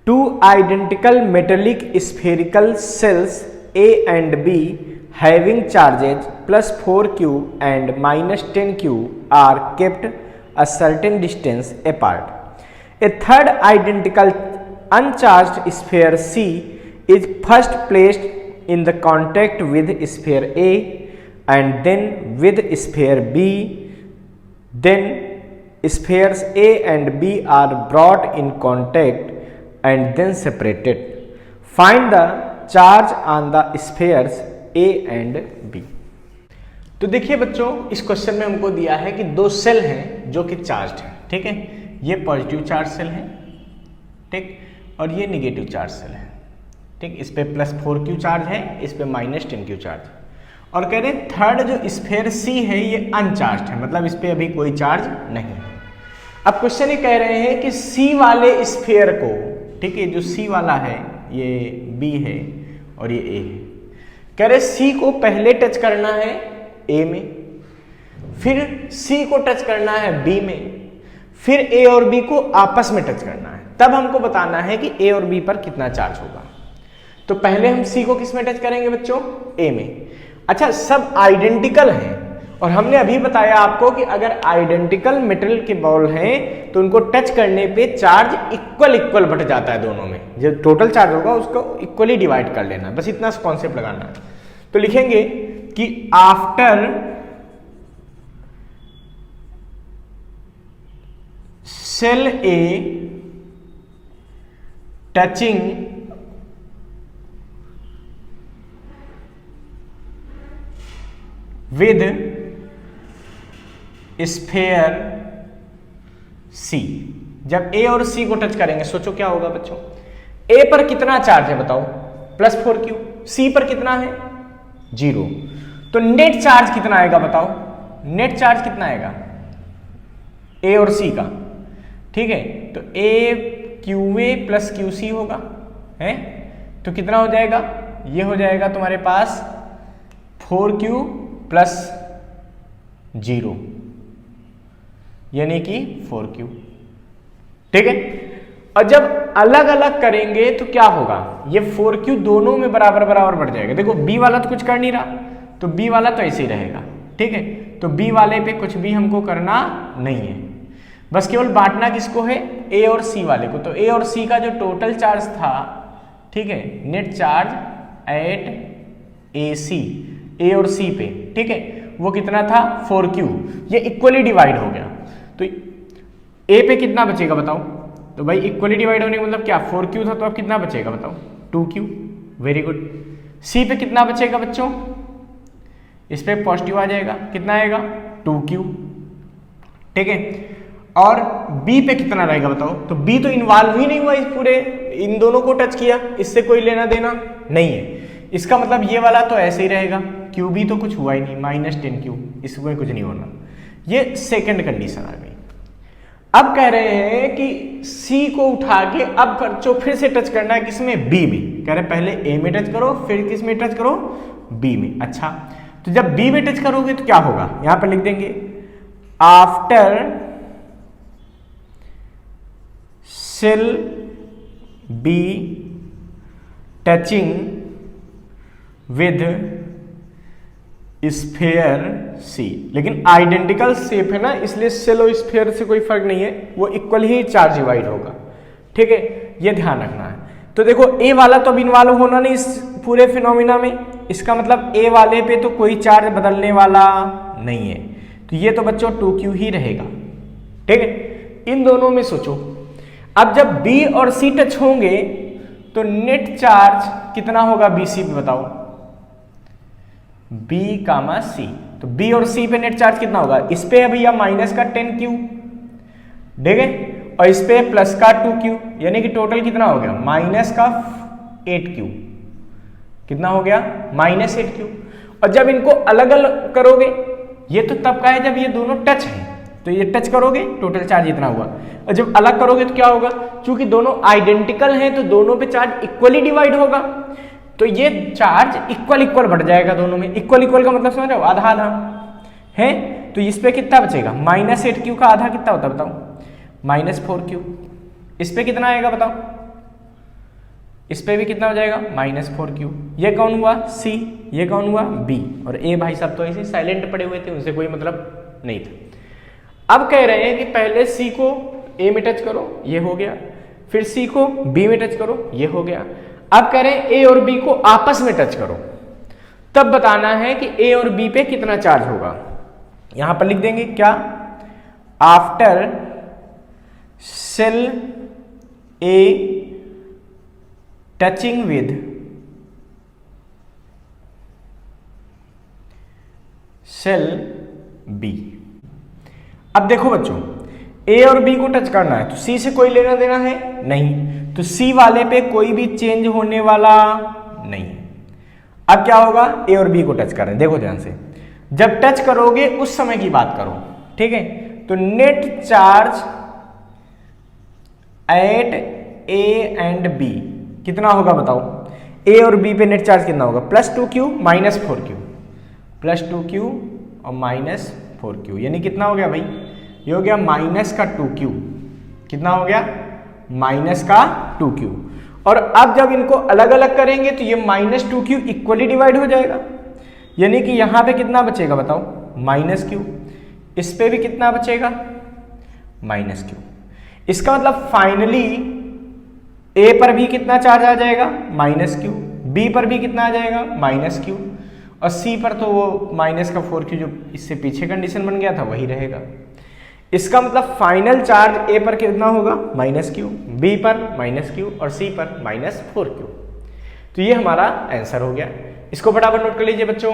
To identical metallic spherical cells A and B having charges +4q and -10q are kept a certain distance apart. A third identical uncharged sphere C is first placed in the contact with sphere A and then with sphere B. Then spheres A and B are brought in contact and then separated. Find the charge on the spheres A and B. तो देखिए बच्चों, इस question में हमको दिया है कि दो सेल हैं जो कि चार्ज्ड है, ठीक है। ये पॉजिटिव चार्ज सेल है, ठीक, और ये निगेटिव चार्ज सेल है, ठीक। इस पे +4q चार्ज है, इस पे -10q चार्ज है, और कह रहे हैं थर्ड जो स्फेयर C है ये अनचार्ज्ड है, मतलब इस पे अभी कोई चार्ज नहीं है। अब क्वेश्चन ये कह रहे हैं कि C वाले स्फेयर को, ठीक है, जो C वाला है ये B है और ये A है, कह रहे C को पहले टच करना है A में, फिर C को टच करना है B में, फिर A और B को आपस में टच करना है, तब हमको बताना है कि A और B पर कितना चार्ज होगा। तो पहले हम C को किस में टच करेंगे बच्चों? A में। अच्छा, सब आइडेंटिकल हैं और हमने अभी बताया आपको कि अगर आइडेंटिकल मेटेरियल के बॉल हैं तो उनको टच करने पे चार्ज इक्वल बट जाता है दोनों में, जो टोटल चार्ज होगा उसको इक्वली डिवाइड कर लेना, बस इतना कॉन्सेप्ट लगाना है। तो लिखेंगे कि after sale A touching with sphere C, जब A और C को टच करेंगे, सोचो क्या होगा बच्चों? A पर कितना चार्ज है बताओ? +4q। C पर कितना है? 0। तो नेट चार्ज कितना आएगा बताओ? नेट चार्ज कितना आएगा A और C का? ठीक है, तो A QA + QC होगा, है, तो कितना हो जाएगा? ये हो जाएगा तुम्हारे पास 4q + 0 यानी कि 4q, ठीक है। और जब अलग अलग करेंगे तो क्या होगा? ये 4q दोनों में बराबर बढ़ जाएगा। देखो B वाला तो कुछ कर नहीं रहा, तो B वाला तो ऐसे ही रहेगा, ठीक है। तो B वाले पे कुछ भी हमको करना नहीं है, बस केवल बांटना किसको है? A और C वाले को। तो A और C का जो टोटल चार्ज था, ठीक है, net charge at AC, A और C पे, ठीक है, वो कितना था? 4q। ये इक्वली डिवाइड हो गया, तो A पे कितना बचेगा बताओ? तो भाई इक्वली डिवाइड होने का मतलब क्या? 4q था, तो अब कितना बचेगा बताओ? 2q। Very good. C पे कितना बचेगा बच्चों? इस पे पॉजिटिव आ जाएगा, कितना आएगा? 2q, ठीक है। और B पे कितना रहेगा बताओ? तो B तो इन्वॉल्व ही नहीं हुआ इस पूरे, इन दोनों को टच किया, इससे कोई लेना देना नहीं है। इसका मतलब ये वाला तो ऐसे ही रहेगा, QB तो कुछ हुआ ही नहीं, -10q, इसमें कुछ नहीं होना। ये सेकंड कंडीशन आ गई। अब कह रहे हैं कि C को उठा के अब बच्चों फिर से टच करना है किसमें? B में। कह रहे पहले A में टच करो, फिर किस में टच करो? B में। अच्छा, तो जब B में टच करोगे तो क्या होगा? यहां पर लिख देंगे after sale B touching with sphere C, लेकिन आइडेंटिकल शेप है ना, इसलिए सेल और स्फेयर से कोई फर्क नहीं है, वो इक्वल ही चार्ज डिवाइड होगा, ठीक है, ये ध्यान रखना है। तो देखो A वाला तो अब इन्वॉल्व होना नहीं इस पूरे फिनोमिना में, इसका मतलब A वाले पे तो कोई चार्ज बदलने वाला नहीं है, तो ये तो बच्चों 2q ही रहेगा, ठीक है। इन दोनों में सोचो, अब जब B और C टच होंगे तो नेट चार्ज कितना होगा BC पे बताओ? B, C, तो B और C पे नेट चार्ज कितना होगा? इस पे अभी -10q, ठीक है, और इस पे +2q, यानी कि टोटल कितना हो गया? -8q। कितना हो गया? -8q। और जब इनको अलग अलग करोगे, ये तो तब का है जब ये दोनों टच हैं, तो ये टच करोगे टोटल चार्ज इतना हुआ, और जब अलग करोगे तो क्या होगा? चूंकि दोनों आइडेंटिकल हैं तो दोनों पे चार्ज इक्वली डिवाइड होगा, तो ये चार्ज इक्वल बढ़ जाएगा दोनों में। इक्वल का मतलब समझ रहे हो? आधा आधा है, तो इस पे कितना बचेगा? -8q का आधा कितना होता है बताओ? -4q। इस पे कितना आएगा बताओ? इस पे भी कितना हो जाएगा -4q। ये कौन हुआ C, ये कौन हुआ B, और A भाई साहब तो ऐसे साइलेंट पड़े हुए थे, उनसे कोई मतलब नहीं था। अब कह रहे हैं कि पहले C को A में टच करो, ये हो गया, फिर C को B में टच करो, ये हो गया। अब कह रहे हैं A और B को आपस में टच करो, तब बताना है कि A और B पे कितना चार्ज होगा। यहां पर लिख देंगे क्या, after cell A touching with cell B। अब देखो बच्चों, A और B को टच करना है तो C से कोई लेना देना है नहीं, तो C वाले पे कोई भी चेंज होने वाला नहीं। अब क्या होगा, A और B को टच कर रहे हैं, देखो ध्यान से, जब टच करोगे उस समय की बात करो, ठीक है। तो net charge at A and B कितना होगा बताओ, A और B पे नेट चार्ज कितना होगा, +2q -4q, +2q और -4q, यानी कितना हो गया भाई, ये हो गया -2q, कितना हो गया, -2q। और अब जब इनको अलग अलग करेंगे तो ये -2q इक्वली डिवाइड हो जाएगा, यानी कि यहां पे कितना बचेगा बताओ, -q, इस पे भी कितना बचेगा, -q। इसका मतलब फाइनली A पर भी कितना चार्ज आ जाएगा, -q, B पर भी कितना आ जाएगा, -q, और C पर तो वो -4q जो इससे पीछे कंडीशन बन गया था वही रहेगा। इसका मतलब फाइनल चार्ज A पर कितना होगा, -q, B पर -q और C पर -4q। तो ये हमारा आंसर हो गया। इसको फटाफट नोट कर लीजिए बच्चों।